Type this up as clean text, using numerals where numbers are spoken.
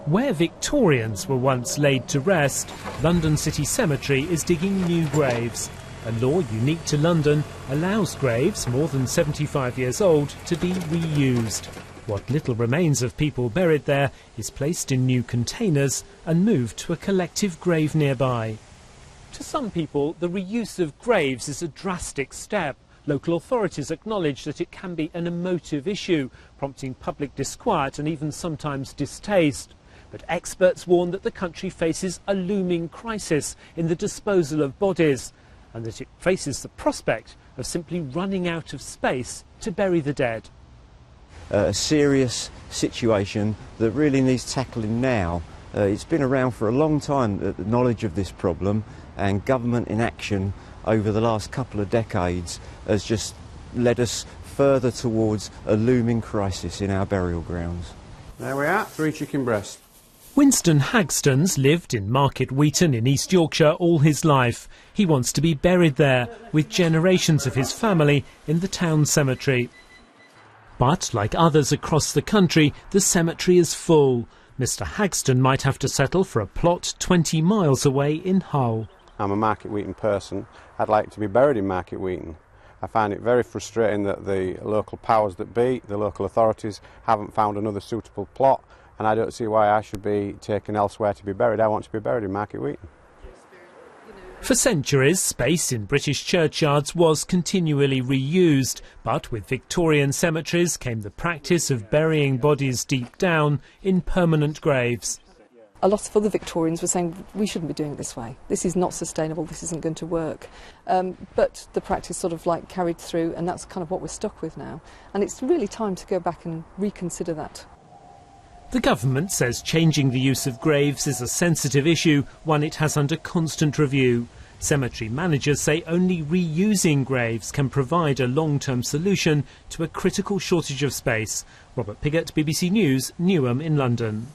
Where Victorians were once laid to rest, London City Cemetery is digging new graves. A law unique to London allows graves more than 75 years old to be reused. What little remains of people buried there is placed in new containers and moved to a collective grave nearby. To some people, the reuse of graves is a drastic step. Local authorities acknowledge that it can be an emotive issue, prompting public disquiet and even sometimes distaste. But experts warn that the country faces a looming crisis in the disposal of bodies, and that it faces the prospect of simply running out of space to bury the dead. A serious situation that really needs tackling now. It's been around for a long time, the knowledge of this problem, and government inaction over the last couple of decades has just led us further towards a looming crisis in our burial grounds. There we are, 3 chicken breasts. Winston Hagstons lived in Market Wheaton in East Yorkshire all his life. He wants to be buried there, with generations of his family in the town cemetery. But, like others across the country, the cemetery is full. Mr Hagston might have to settle for a plot 20 miles away in Hull. I'm a Market Wheaton person. I'd like to be buried in Market Wheaton. I find it very frustrating that the local powers that be, the local authorities, haven't found another suitable plot, and I don't see why I should be taken elsewhere to be buried. I want to be buried in Market Wheaton. For centuries, space in British churchyards was continually reused, but with Victorian cemeteries came the practice of burying bodies deep down in permanent graves. A lot of other Victorians were saying, we shouldn't be doing it this way. This is not sustainable, this isn't going to work. But the practice sort of like carried through, and that's kind of what we're stuck with now. And it's really time to go back and reconsider that. The government says changing the use of graves is a sensitive issue, one it has under constant review. Cemetery managers say only reusing graves can provide a long-term solution to a critical shortage of space. Robert Piggott, BBC News, Newham in London.